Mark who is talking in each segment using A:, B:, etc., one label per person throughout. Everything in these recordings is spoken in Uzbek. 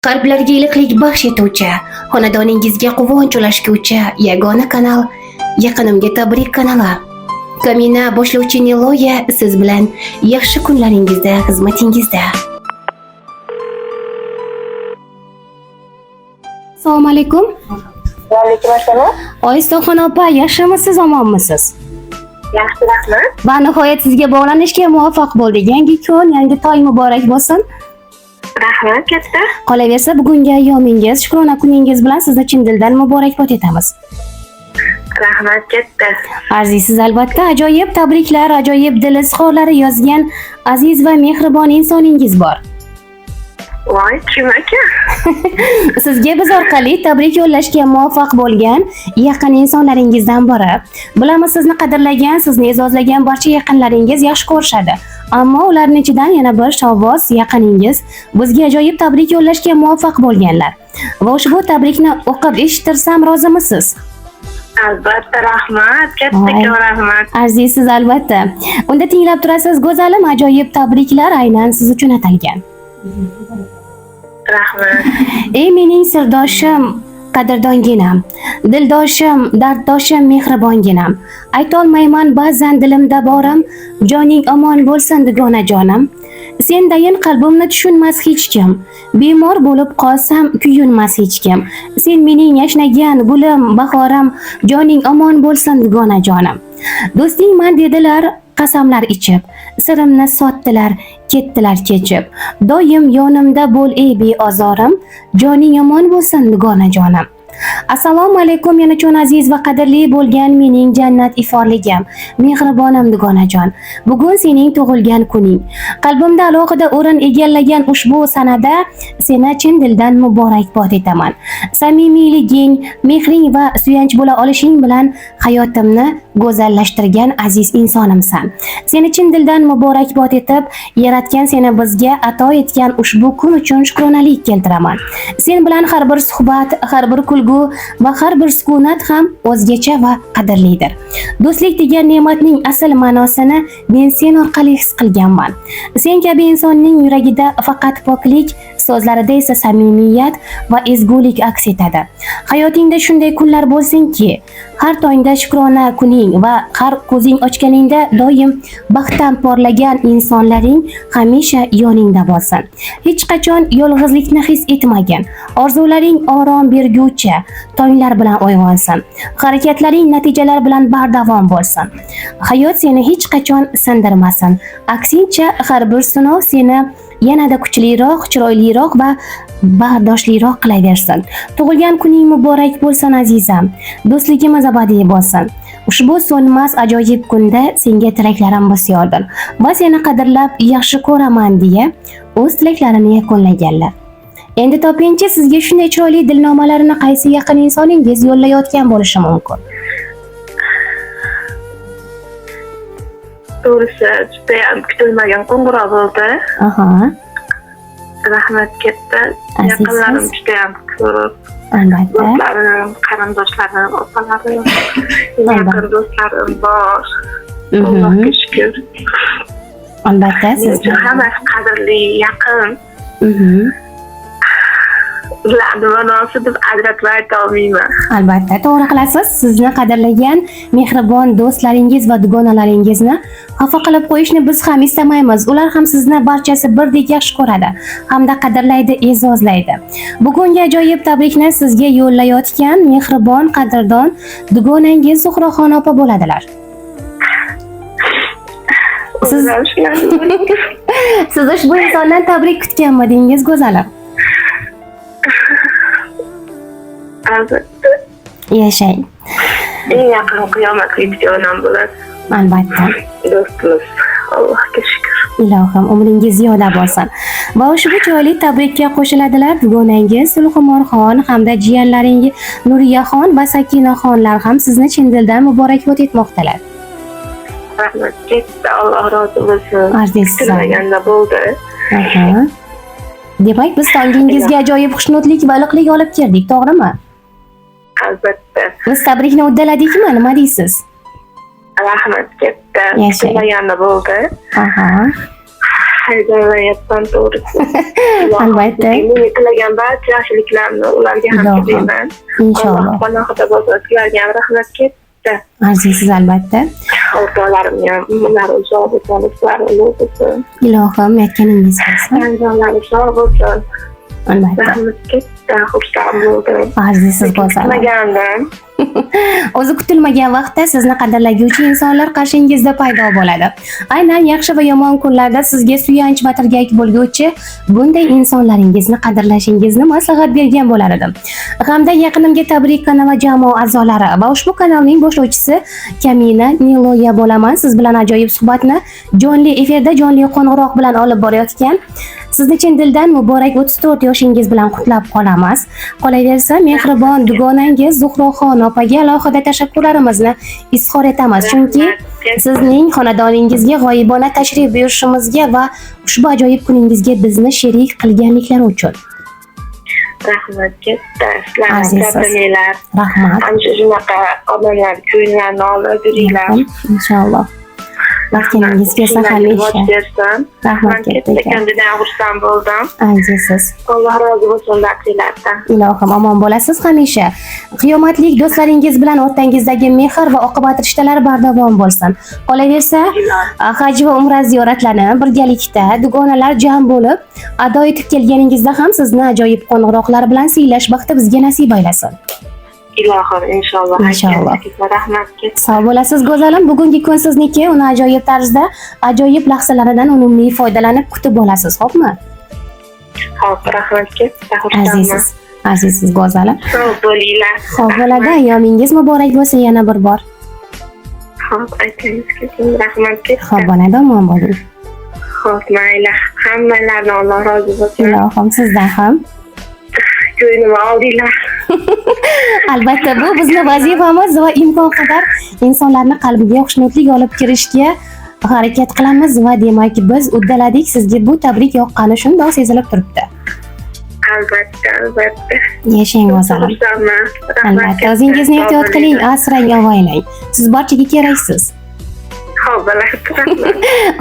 A: Qalblarga iliqlik baxsh etuvchi, xonadoningizga quvonch ulashguvchi yagona kanal Yaqinimga tabrik kanali. Kamina boshlovchi Niloya siz bilan yaxshi kunlaringizda xizmatingizda. Assalomu alaykum.
B: Va alaykum assalom.
A: Oyistonxon opa, yaxshimisiz, omonmisiz?
B: Yaxshi, rahmat.
A: Va nihoyat sizga bog'lanishga muvaffaq bo'ldik. Yangi kun, yangi to'y muborak bo'lsin.
B: Rahmat katta.
A: Qolaversa, bugungi ayyomingiz, shukrona kuningiz bilan sizni chin dildan muborakbod etamiz.
B: Rahmat katta.
A: Arziysiz albatta, ajoyib tabriklar, ajoyib dil izhorlari yozgan aziz va mehribon insoningiz bor.
B: Voy, kim aka?
A: Sizga biz orqali tabrik yo'llashga muvaffaq bo'lgan yaqin insonlaringizdan biri. Bilamiz, sizni qadrlagan, sizni e'zozlagan barcha yaqinlaringiz yaxshi ko'rishadi. Ammo ularning ichidan yana bir shovvoz yaqiningiz bizga ajoyib tabrik yo'llashga muvaffaq bo'lganlar. Va ushbu tabrikni o'qib eshittirsam rozimisiz?
B: Albatta, rahmat, katta rahmat.
A: Arziysiz albatta. Unda tinglab turasiz, go'zalim, ajoyib tabriklar aynan siz uchun atalgan.
B: Rahmat.
A: Ey mening sirdoshim, qadrdonginam, dildoshim, darddoshim, mehribonginam. Aytolmayman ba'zan dilimda borim, joning omon bo'lsin dugona jonim. Sendayin qalbimni tushunmas hech kim, bemor bo'lib qolsam kuyunmas hech kim. Sen mening yashnagan gulim, bahorim, joning omon bo'lsin dugona jonim. Do'stingman dedilar qasamlar ichib, sirimni sotdilar, ketdilar kechib. Doim yonimda bo'l ey beozorim, joning omon bo'lsin dugona jonim. Assalomu alaykum yana aziz va qadrli bo'lgan mening jannat iforligim, mehribonim dugonajon. Bugun sening tug'ilgan kuning. Qalbimda alohida o'rin egallagan ushbu sanada seni chin dildan muborakbod etaman. Samimiyliging, mehring va suyanch bo'la olishing bilan hayotimni go'zallashtirgan aziz insonimsan. Seni chin dildan muborakbod etib, yaratgan seni bizga ato etgan ushbu kun uchun shukronalik keltiraman. Sen bilan har bir suhbat, har bir kulgu va har bir sukunat ham o'zgacha va qadrlidir. Do'stlik degan ne'matning asl ma'nosini men sen orqali his qilganman. Sen kabi insonning yuragida faqat poklik, so'zlarida esa samimiyat va ezgulik aks etadi. Hayotingda shunday kunlar bo'lsinki, har tongda shukrona kuning va har ko'zing ochganingda doim baxtdan porlagan insonlaring hamisha yoningda bo'lsin. Hech qachon yolg'izlikni his etmagin. Orzularing orom berguvchi tonglar bilan uyg'onsin. Harakatlaring natijalar bilan bardavom bo'lsin. Hayot seni hech qachon sindirmasin. Aksincha, har bir sinov seni yanada kuchliroq, chiroyliroq va bardoshliroq qilaversin. Tug'ilgan kuning muborak bo'lsin azizam. Do'stligimiz abadiy bo'lsin. Ushbu so'nmas ajoyib kunda senga tilaklarim bisyordir va seni qadrlab yaxshi ko'raman deya o'z tilaklarini yakunlaganlar. Endi topingchi, sizga shunday chiroyli dilnomalarini qaysi yaqin insoningiz yo'llayotgan bo'lishi mumkin?
B: To'g'risi, judayam kutilmagan qo'ng'iroq bo'ldi.
A: Aha.
B: Rahmat katta. Yaqinlarim judayam ko'p.
A: Albatta.
B: Do'stlarim, qarindoshlarim, opalarim, yaqin do'stlarim bor. Allohga shukr.
A: Albatta, siz
B: hammasi qadrli, yaqin. Ularni ma'nosi deb ajratib ayta olmayman.
A: Albatta, to'g'ri qilasiz. Sizni qadrlagan mehribon do'stlaringiz va dugonalaringizni xafa qilib qo'yishni biz ham istamaymiz. Ular ham sizni barchasi birdek yaxshi ko'radi hamda qadrlaydi, e'zozlaydi. Bugungi ajoyib tabrikni sizga yo'llayotgan mehribon, qadrdon dugonangiz Zuhroxon opa bo'ladilar. Siz ushbu insondan tabrik kutganmidingiz, go'zalim?
B: Albatta.
A: Yashang.
B: Eng yaqin qiyomatga yetgan bo'ladi.
A: Albatta.
B: Do'stimiz. Allohga shukr.
A: Ilohim, umringiz ziyoda bo'lsin. Va ushbu chiroyli tabrikka qo'shiladilar dugonangiz Sulxumorxon hamda jiyanlaringiz Nuriyaxon va Sakinaxonlar ham sizni chin dildan muborakbod etmoqdalar.
B: Rahmat katta, Alloh rozi bo'lsin.
A: Aziz
B: kutilmaganda bo'ldi.
A: Aha. Demak, biz tongingizga ajoyib xushnuqlik va iliqlik olib keldik, to'g'rimi?
B: Albatta.
A: Biz tabrikni uddaladikmi? Nima deysiz?
B: Rahmat katta. Kutilmaganda bo'ldi.
A: Aha.
B: hayajonlanayapman to'g'risi.
A: Albatta.
B: Menga tilagan barcha yaxshiliklarni ularga ham
A: Ilohim.
B: tilayman.
A: Inshaalloh.
B: Alloh panohida bo'lsin. Sizlarga ham rahmat ketdi.
A: Arziysiz albatta.
B: O'rtoqlarimga ham umrlari uzoq bo'lsin, rizqlari ulug' bo'lsin.
A: Ilohim aytganingiz bo'lsin.
B: Hayajonlari uzoq bo'lsin.
A: Albatta.
B: Rahmat ketdi. Xursand bo'ldim.
A: Arziysiz go'zal.
B: Kutmagandim.
A: O'zi kutilmagan vaqtda sizni qadrlaguvchi insonlar qarshingizda paydo bo'ladi. Aynan yaxshi va yomon kunlarda sizga suyanch va tirgak bo'lguvchi bunday insonlaringizni qadrlashingizni maslahat bergan bo'lar edim. Hamda yaqinimga tabrik kanali jamoa a'zolari va ushbu kanalning boshlovchisi Kamina Niloya bo'laman. Siz bilan ajoyib suhbatni jonli efirda jonli qo'ng'iroq bilan olib borayotgan sizni chin dildan muborak 34 yoshingiz bilan qutlab qolamiz. Qolaversa, mehribon dugonangiz Zuhroxon opaga alohida tashakkurlarimizni izhor etamiz, chunki sizning xonadoningizga g'oyibona tashrif buyurishimizga va ushbu ajoyib kuningizga bizni sherik qilganliklari uchun.
B: Rahmat ketdi.
A: Azizsiz.
B: Sizlarga
A: Rahmat.
B: ana shunaqa odamlar ko'ngillarni olib yuringlar.
A: Inshaalloh. Vaqtingiz kelsa hamisha. Rahmat ketdi.
B: Kendidan xursand bo'ldim.
A: Azizsiz.
B: Alloh rozi bo'lsin barchalardan.
A: Ilohim omon bo'lasiz hamisha. Qiyomatlik do'stlaringiz bilan o'rtangizdagi mehr va oqibat rishtalari bardavom bo'lsin. Qolaversa, haj va umra ziyoratlarini birgalikda dugonalar jam bo'lib ado etib kelganingizda ham sizni ajoyib qo'ng'iroqlar bilan siylash baxti bizga nasib aylasin.
B: Ilohim inshaalloh.
A: Inshaalloh.
B: Rahmat ketdi.
A: Sog' bo'lasiz go'zalim. Bugungi kun sizniki. Uni ajoyib tarzda, ajoyib lahzalardan unumli foydalanib kutib olasiz, xo'pmi?
B: Xo'p, rahmat ketdi.
A: Azizsiz. Azizsiz go'zalim.
B: Sog' bo'linglar.
A: Xo'p, bo'ladi. Ayyomingiz muborak bo'lsin yana bir bor.
B: Xo'p, aytingiz ketdi. Rahmat ketdi.
A: Xo'p, bo'ladi. Omon bo'ling.
B: Xo'p, mayli. Hammalardan Alloh rozi bo'lsin.
A: Ilohim sizdan ham.
B: Ko'nglimni oldinglar.
A: Albatta bu bizni vazifamiz va imkon qadar insonlarni qalbiga xushnuqlik olib kirishga harakat qilamiz va demak biz uddaladik. Sizga bu tabrik yoqqani shundoq sezilib turibdi.
B: Albatta, albatta.
A: Yashang go'zalim. Albatta o'zingizni ehtiyot qiling, asrang, avaylang. Siz barchaga keraksiz.
B: Xo'p, bo'ladi.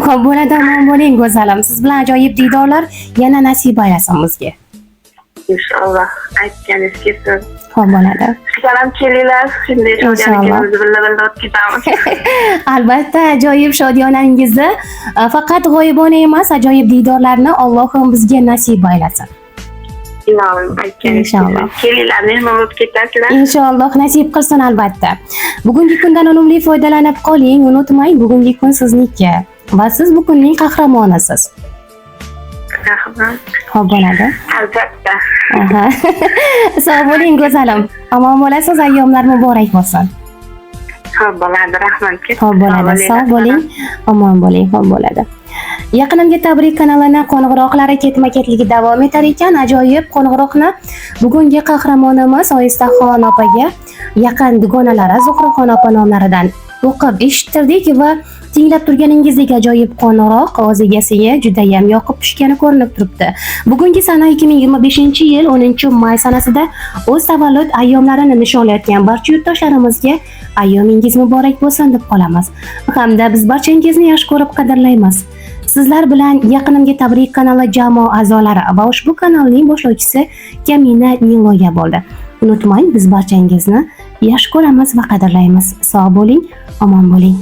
A: Xo'p, bo'ladi, omon bo'ling go'zalim. Siz bilan ajoyib diydorlar yana nasib aylasin bizga.
B: Inshaalloh aytganingiz kelsin.
A: Xo'p, bo'ladi.
B: Sizlar ham kelinglar. Shunday shodiyonangizni birga o'tib ketamiz.
A: Albatta ajoyib shodiyonangizni faqat g'oyibona emas, ajoyib diydorlarni Allohim bizga nasib aylasin.
B: Ilohim aytganingiz kelsin. Kelinglar, mehmon bo'lib ketasizlar.
A: Inshaalloh nasib qilsin albatta. Bugungi kundan unumli foydalanib qoling. Unutmang, bugungi kun sizniki va siz bu kunning qahramonisiz.
B: Rahmat.
A: Xo'p, bo'ladi.
B: Albatta.
A: Aha. Sog' bo'ling go'zalim. Omon bo'lasiz, ayyomlar muborak bo'lsin.
B: Xo'p, bo'ladi. Rahmat ketdi.
A: Xo'p, bo'ladi. Sog' bo'ling. Omon bo'ling. Xo'p, bo'ladi. Yaqinimga tabrik kanalini qo'ng'iroqlari ketma-ketligi davom etar ekan. Ajoyib qo'ng'iroqni bugungi qahramonimiz Oyistaxon opaga yaqin dugonalari Zuhraxon opa nomlaridan o'qib eshittirdik va tinglab turganingizdek ajoyib qo'ng'iroq o'z egasiga juda ham yoqib pishgani ko'rinib turibdi. Bugungi sana 2025-yil 10-may sanasida o'z tavallud ayyomlarini nishonlayotgan barcha yurtdoshlarimizga ayyomingiz muborak bo'lsin deb qolamiz. Hamda biz barchangizni yaxshi ko'rib qadrlaymiz. Sizlar bilan yaqinimga tabrik kanali jamoa a'zolari va ushbu kanalning boshlovchisi Kamina Niloya bo'ldi. Unutmang, biz barchangizni yaxshi ko'ramiz va qadrlaymiz. Sog' bo'ling, omon bo'ling.